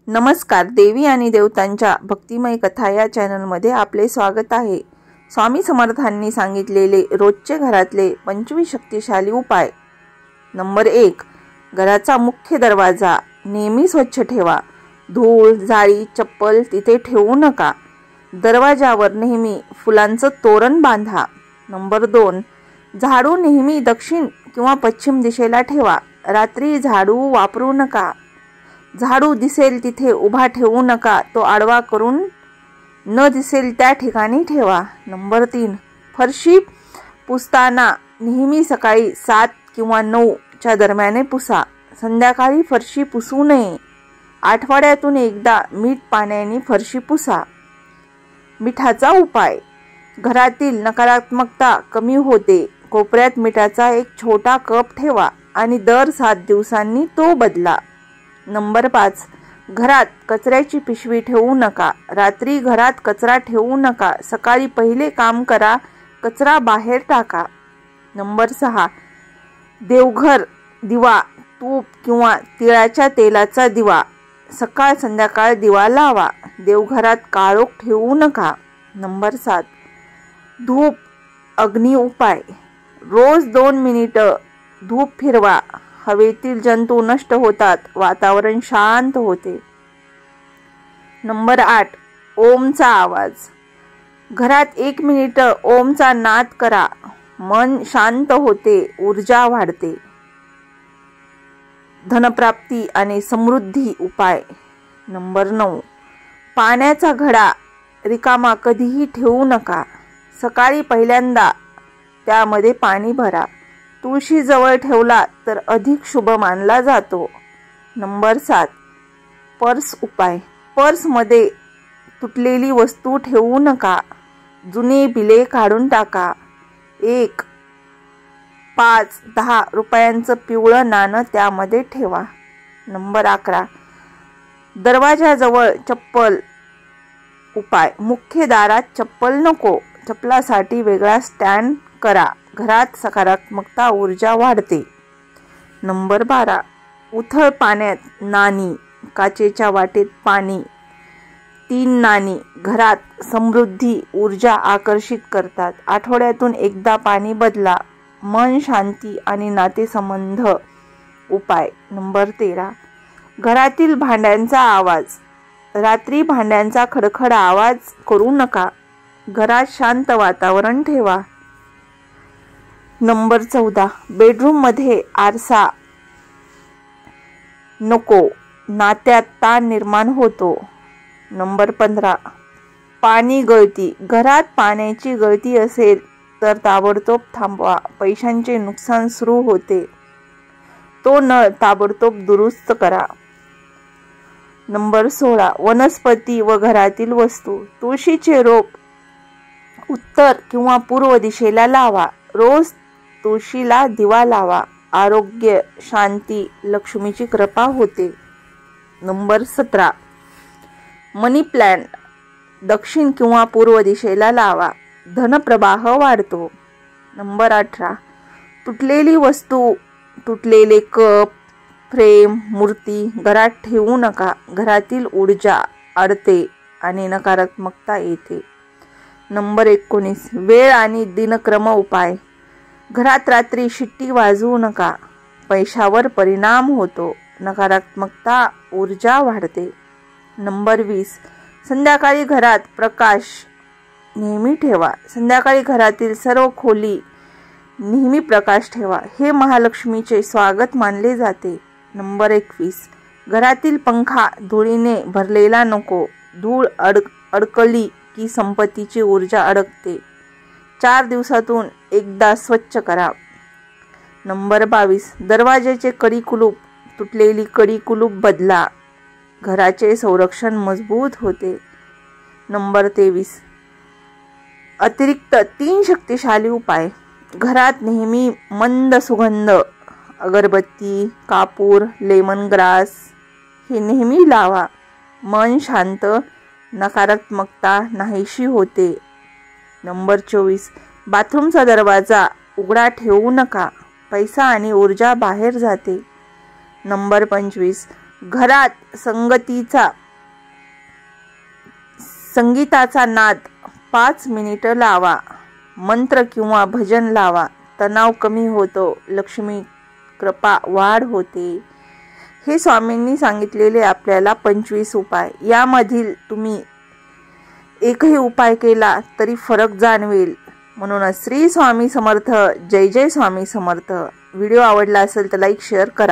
नमस्कार. देवी आणि देवतांच्या भक्तिमय कथा या चॅनलमध्ये आपले स्वागत आहे. स्वामी समर्थांनी सांगितलेले रोजचे घरातले 25 शक्तिशाली उपाय. नंबर 1. घराचा मुख्य दरवाजा नेहमी स्वच्छ ठेवा. धूळ, जाळी, चप्पल तिथे ठेवू नका. दरवाजावर नेहमी फुलांचं तोरण बांधा. नंबर 2. झाडू नेहमी दक्षिण किंवा पश्चिम दिशेला ठेवा. रात्री झाडू वापरू नका. झाडू दिसेल तिथे उभा ठेवू नका, तो आडवा करून न दिसेल त्या ठिकाणी ठेवा. नंबर 3. फरशी पुसताना नेहमी सकाळी 7 किंवा 9 च्या दरम्याने पुसा. संध्याकाळी फरशी पुसू नये. आठवड्यातून एकदा मीठ पाण्याने फरशी पुसा. मिठाचा उपाय. घरातील नकारात्मकता कमी होते. कोपऱ्यात मिठाचा एक छोटा कप ठेवा आणि दर 7 दिवसांनी तो बदला. नंबर 5. घरात कचऱ्याची पिशवी ठेवू नका. रात्री घरात कचरा ठेवू नका. सकाळी पहिले काम करा, कचरा बाहेर टाका. नंबर 6. देवघर दिवा तूप किंवा तिळाच्या तेलाचा दिवा सकाळ संध्याकाळ दिवा लावा. देवघरात काळोख ठेवू नका. नंबर 7. धूप अग्नी उपाय. रोज 2 मिनिटं धूप फिरवा. हवेतील जंतू नष्ट होतात, वातावरण शांत होते. नंबर 8. ओमचा आवाज. घरात 1 मिनिट ओमचा नाद करा. मन शांत होते, ऊर्जा वाढते. धनप्राप्ती आणि समृद्धी उपाय. नंबर 9. पाण्याचा घडा रिकामा कधीही ठेवू नका. सकाळी पहिल्यांदा त्यामध्ये पाणी भरा. तुळशी जवळ ठेवला तर अधिक शुभ मानला जातो. नंबर 7. पर्स उपाय. पर्समध्ये तुटलेली वस्तू ठेवू नका. जुने बिले काढून टाका. 1, 5, 10 रुपयांचं पिवळं नाणं त्यामध्ये ठेवा. नंबर 11. दरवाजाजवळ चप्पल उपाय. मुख्य दारात चप्पल नको. चप्पलासाठी वेगळा स्टँड करा. घरात सकारात्मकता ऊर्जा वाढते. नंबर 12. उथळ पाण्यात नाणी. काचेच्या वाटेत पाणी. 3 नाणी घरात समृद्धी ऊर्जा आकर्षित करतात. आठवड्यातून एकदा पाणी बदला. मन शांती आणि नातेसंबंध उपाय. नंबर 13. घरातील भांड्यांचा आवाज. रात्री भांड्यांचा खडखड आवाज करू नका. घरात शांत वातावरण ठेवा. नंबर 14. बेडरूममध्ये आरसा नको. नात्यात ताण निर्माण होतो. नंबर 15. पाणी गळती. घरात पाण्याची गळती असेल तर ताबडतोब थांबवा. पैशांचे नुकसान सुरू होते. तो नळ ताबडतोब दुरुस्त करा. नंबर 16. वनस्पती व घरातील वस्तू. तुळशीचे रोप उत्तर किंवा पूर्व दिशेला लावा. रोज तुळशीला दिवा लावा. आरोग्य, शांती, लक्ष्मीची कृपा होते. नंबर 17. मनी प्लांट दक्षिण किंवा पूर्व दिशेला लावा. धनप्रवाह वाढतो. नंबर 18. तुटलेली वस्तू, तुटलेले कप, फ्रेम, मूर्ती घरात ठेवू नका. घरातील ऊर्जा अडते आणि नकारात्मकता येते. नंबर 19. वेळ आणि दिनक्रम उपाय. घरात रात्री शिट्टी वाजवू नका. पैशावर परिणाम होतो. नकारात्मकता ऊर्जा वाढते. नंबर 20. संध्याकाळी घरात प्रकाश नेहमी ठेवा. संध्याकाळी घरातील सर्व खोली नेहमी प्रकाश ठेवा. हे महालक्ष्मीचे स्वागत मानले जाते. नंबर 21. घरातील पंखा धुळीने भरलेला नको. धूळ अडकली की संपत्तीची ऊर्जा अडकते. 4 दिवसातून एकदा स्वच्छ करा. नंबर 22. दरवाजाचे कडी कुलूप. तुटलेली कडी कुलूप बदला. घराचे संरक्षण मजबूत होते. नंबर 23. अतिरिक्त 3 शक्तिशाली उपाय. घरात नेहमी मंद सुगंध अगरबत्ती, कापूर, लेमन ग्रास हे नेहमी लावा. मन शांत, नकारात्मकता नाहीशी होते. नंबर 24. बाथरूमचा दरवाजा उघडा ठेवू नका. पैसा आणि ऊर्जा बाहेर जाते. नंबर 25. घरात संगीताचा नाद 5 मिनिटं लावा. मंत्र किंवा भजन लावा. तणाव कमी होतो. लक्ष्मी कृपा वाढ होते. हे स्वामींनी सांगितलेले आपल्याला 25 उपाय. यामधील तुम्ही एकही उपाय केला तरी फरक जाणवेल. म्हणूनच श्री स्वामी समर्थ. जय जय स्वामी समर्थ. व्हिडिओ आवडला असेल तर लाईक शेअर करा.